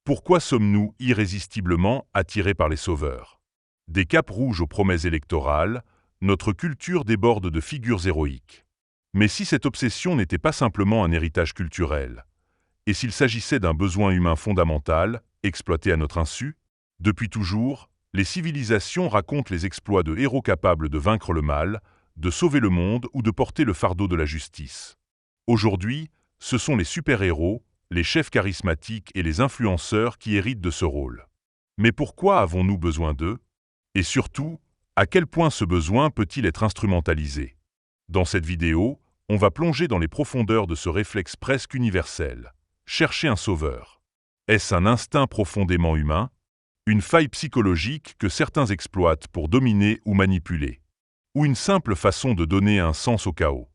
Pourquoi sommes-nous irrésistiblement attirés par les sauveurs? Des capes rouges aux promesses électorales, notre culture déborde de figures héroïques. Mais si cette obsession n'était pas simplement un héritage culturel, et s'il s'agissait d'un besoin humain fondamental, exploité à notre insu? Depuis toujours, les civilisations racontent les exploits de héros capables de vaincre le mal, de sauver le monde ou de porter le fardeau de la justice. Aujourd'hui, ce sont les super-héros, les chefs charismatiques et les influenceurs qui héritent de ce rôle. Mais pourquoi avons-nous besoin d'eux? Et surtout, à quel point ce besoin peut-il être instrumentalisé? Dans cette vidéo, on va plonger dans les profondeurs de ce réflexe presque universel. Chercher un sauveur. Est-ce un instinct profondément humain? Une faille psychologique que certains exploitent pour dominer ou manipuler? Ou une simple façon de donner un sens au chaos?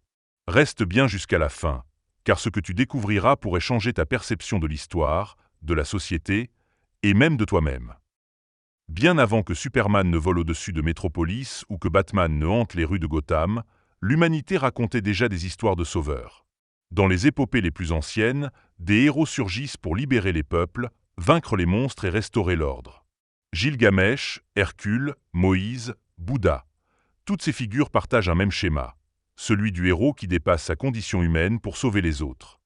Reste bien jusqu'à la fin, car ce que tu découvriras pourrait changer ta perception de l'histoire, de la société, et même de toi-même. Bien avant que Superman ne vole au-dessus de Metropolis ou que Batman ne hante les rues de Gotham, l'humanité racontait déjà des histoires de sauveurs. Dans les épopées les plus anciennes, des héros surgissent pour libérer les peuples, vaincre les monstres et restaurer l'ordre. Gilgamesh, Hercule, Moïse, Bouddha. Toutes ces figures partagent un même schéma, celui du héros qui dépasse sa condition humaine pour sauver les autres.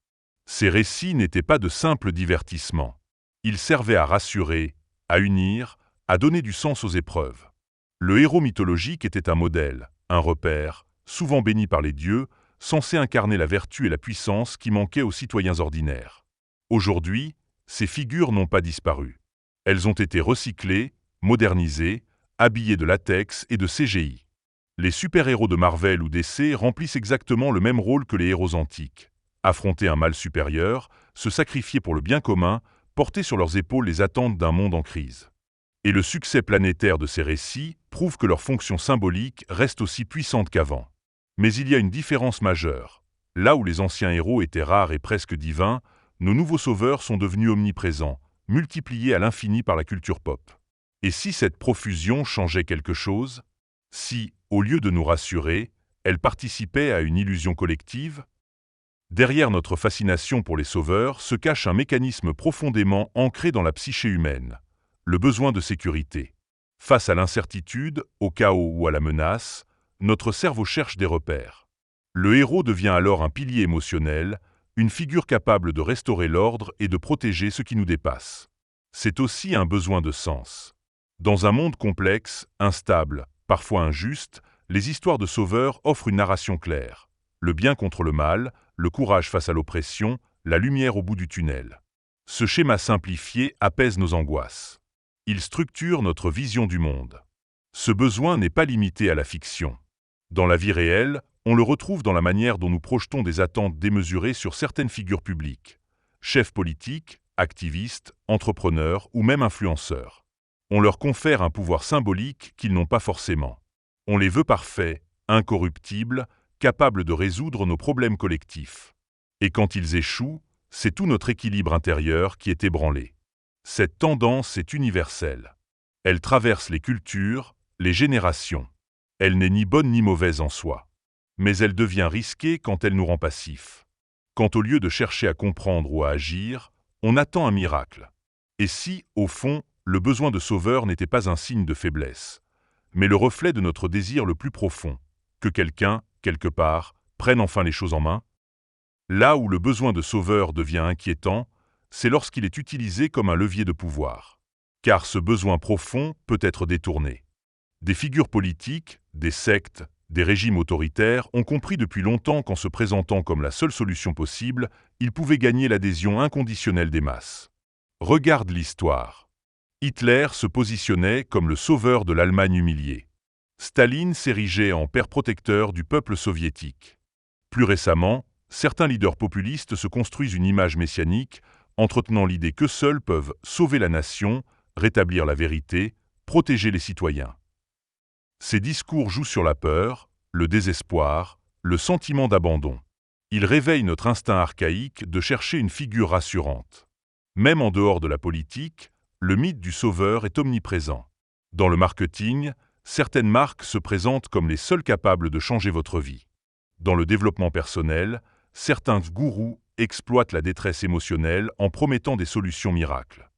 Ces récits n'étaient pas de simples divertissements. Ils servaient à rassurer, à unir, à donner du sens aux épreuves. Le héros mythologique était un modèle, un repère, souvent béni par les dieux, censé incarner la vertu et la puissance qui manquaient aux citoyens ordinaires. Aujourd'hui, ces figures n'ont pas disparu. Elles ont été recyclées, modernisées, habillées de latex et de CGI. Les super-héros de Marvel ou DC remplissent exactement le même rôle que les héros antiques. Affronter un mal supérieur, se sacrifier pour le bien commun, porter sur leurs épaules les attentes d'un monde en crise. Et le succès planétaire de ces récits prouve que leur fonction symbolique reste aussi puissante qu'avant. Mais il y a une différence majeure. Là où les anciens héros étaient rares et presque divins, nos nouveaux sauveurs sont devenus omniprésents, multipliés à l'infini par la culture pop. Et si cette profusion changeait quelque chose? Si, au lieu de nous rassurer, elle participait à une illusion collective? Derrière notre fascination pour les sauveurs se cache un mécanisme profondément ancré dans la psyché humaine, le besoin de sécurité. Face à l'incertitude, au chaos ou à la menace, notre cerveau cherche des repères. Le héros devient alors un pilier émotionnel, une figure capable de restaurer l'ordre et de protéger ce qui nous dépasse. C'est aussi un besoin de sens. Dans un monde complexe, instable, parfois injuste, les histoires de sauveurs offrent une narration claire. Le bien contre le mal, le courage face à l'oppression, la lumière au bout du tunnel. Ce schéma simplifié apaise nos angoisses. Il structure notre vision du monde. Ce besoin n'est pas limité à la fiction. Dans la vie réelle, on le retrouve dans la manière dont nous projetons des attentes démesurées sur certaines figures publiques. Chefs politiques, activistes, entrepreneurs ou même influenceurs. On leur confère un pouvoir symbolique qu'ils n'ont pas forcément. On les veut parfaits, incorruptibles, capables de résoudre nos problèmes collectifs. Et quand ils échouent, c'est tout notre équilibre intérieur qui est ébranlé. Cette tendance est universelle. Elle traverse les cultures, les générations. Elle n'est ni bonne ni mauvaise en soi. Mais elle devient risquée quand elle nous rend passifs. Quand au lieu de chercher à comprendre ou à agir, on attend un miracle. Et si, au fond, le besoin de sauveur n'était pas un signe de faiblesse, mais le reflet de notre désir le plus profond, que quelqu'un, quelque part, prenne enfin les choses en main? Là où le besoin de sauveur devient inquiétant, c'est lorsqu'il est utilisé comme un levier de pouvoir. Car ce besoin profond peut être détourné. Des figures politiques, des sectes, des régimes autoritaires ont compris depuis longtemps qu'en se présentant comme la seule solution possible, ils pouvaient gagner l'adhésion inconditionnelle des masses. Regarde l'histoire. Hitler se positionnait comme le sauveur de l'Allemagne humiliée. Staline s'érigeait en père protecteur du peuple soviétique. Plus récemment, certains leaders populistes se construisent une image messianique, entretenant l'idée qu'eux seuls peuvent sauver la nation, rétablir la vérité, protéger les citoyens. Ces discours jouent sur la peur, le désespoir, le sentiment d'abandon. Ils réveillent notre instinct archaïque de chercher une figure rassurante. Même en dehors de la politique, le mythe du sauveur est omniprésent. Dans le marketing, certaines marques se présentent comme les seules capables de changer votre vie. Dans le développement personnel, certains gourous exploitent la détresse émotionnelle en promettant des solutions miracles.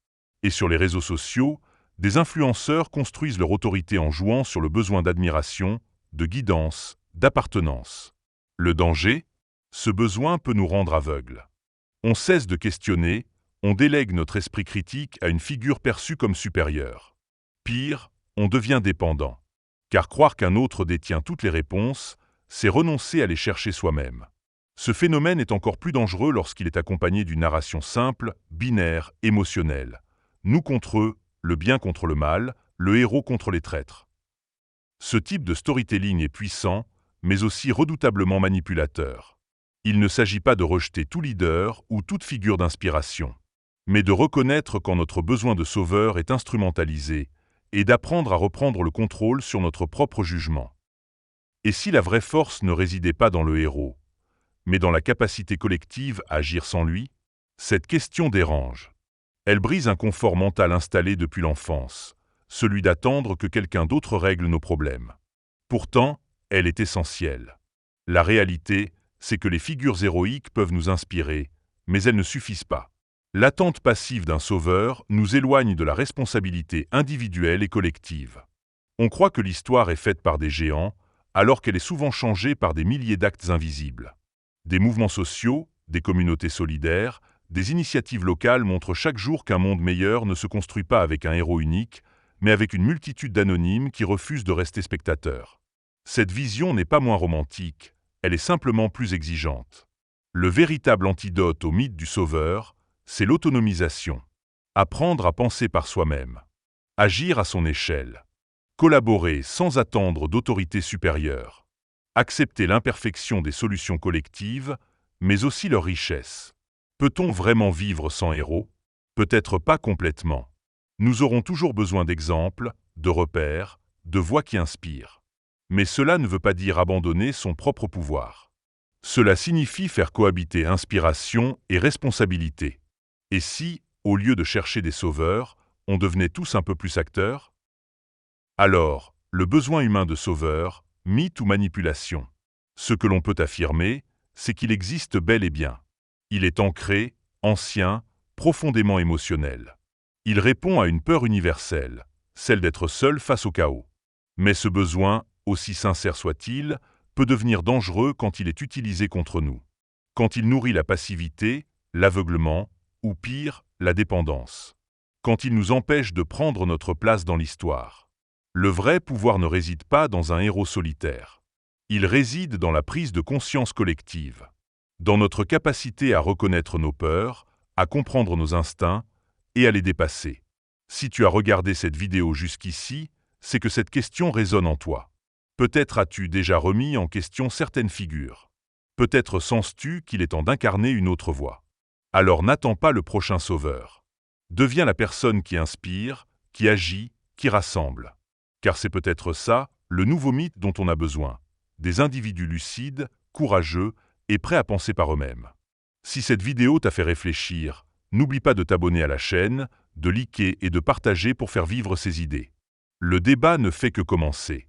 Et sur les réseaux sociaux, des influenceurs construisent leur autorité en jouant sur le besoin d'admiration, de guidance, d'appartenance. Le danger? Ce besoin peut nous rendre aveugles. On cesse de questionner, on délègue notre esprit critique à une figure perçue comme supérieure. Pire, on devient dépendant. Car croire qu'un autre détient toutes les réponses, c'est renoncer à les chercher soi-même. Ce phénomène est encore plus dangereux lorsqu'il est accompagné d'une narration simple, binaire, émotionnelle. Nous contre eux, le bien contre le mal, le héros contre les traîtres. Ce type de storytelling est puissant, mais aussi redoutablement manipulateur. Il ne s'agit pas de rejeter tout leader ou toute figure d'inspiration, mais de reconnaître quand notre besoin de sauveur est instrumentalisé et d'apprendre à reprendre le contrôle sur notre propre jugement. Et si la vraie force ne résidait pas dans le héros, mais dans la capacité collective à agir sans lui? Cette question dérange. Elle brise un confort mental installé depuis l'enfance, celui d'attendre que quelqu'un d'autre règle nos problèmes. Pourtant, elle est essentielle. La réalité, c'est que les figures héroïques peuvent nous inspirer, mais elles ne suffisent pas. L'attente passive d'un sauveur nous éloigne de la responsabilité individuelle et collective. On croit que l'histoire est faite par des géants, alors qu'elle est souvent changée par des milliers d'actes invisibles. Des mouvements sociaux, des communautés solidaires, des initiatives locales montrent chaque jour qu'un monde meilleur ne se construit pas avec un héros unique, mais avec une multitude d'anonymes qui refusent de rester spectateurs. Cette vision n'est pas moins romantique, elle est simplement plus exigeante. Le véritable antidote au mythe du sauveur, c'est l'autonomisation. Apprendre à penser par soi-même. Agir à son échelle. Collaborer sans attendre d'autorité supérieure. Accepter l'imperfection des solutions collectives, mais aussi leur richesse. Peut-on vraiment vivre sans héros? Peut-être pas complètement. Nous aurons toujours besoin d'exemples, de repères, de voix qui inspirent. Mais cela ne veut pas dire abandonner son propre pouvoir. Cela signifie faire cohabiter inspiration et responsabilité. Et si, au lieu de chercher des sauveurs, on devenait tous un peu plus acteurs? Alors, le besoin humain de sauveur, mythe ou manipulation? Ce que l'on peut affirmer, c'est qu'il existe bel et bien. Il est ancré, ancien, profondément émotionnel. Il répond à une peur universelle, celle d'être seul face au chaos. Mais ce besoin, aussi sincère soit-il, peut devenir dangereux quand il est utilisé contre nous. Quand il nourrit la passivité, l'aveuglement, ou pire, la dépendance. Quand il nous empêche de prendre notre place dans l'histoire. Le vrai pouvoir ne réside pas dans un héros solitaire. Il réside dans la prise de conscience collective. Dans notre capacité à reconnaître nos peurs, à comprendre nos instincts et à les dépasser. Si tu as regardé cette vidéo jusqu'ici, c'est que cette question résonne en toi. Peut-être as-tu déjà remis en question certaines figures. Peut-être sens-tu qu'il est temps d'incarner une autre voie. Alors n'attends pas le prochain sauveur. Deviens la personne qui inspire, qui agit, qui rassemble. Car c'est peut-être ça, le nouveau mythe dont on a besoin. Des individus lucides, courageux et prêts à penser par eux-mêmes. Si cette vidéo t'a fait réfléchir, n'oublie pas de t'abonner à la chaîne, de liker et de partager pour faire vivre ces idées. Le débat ne fait que commencer.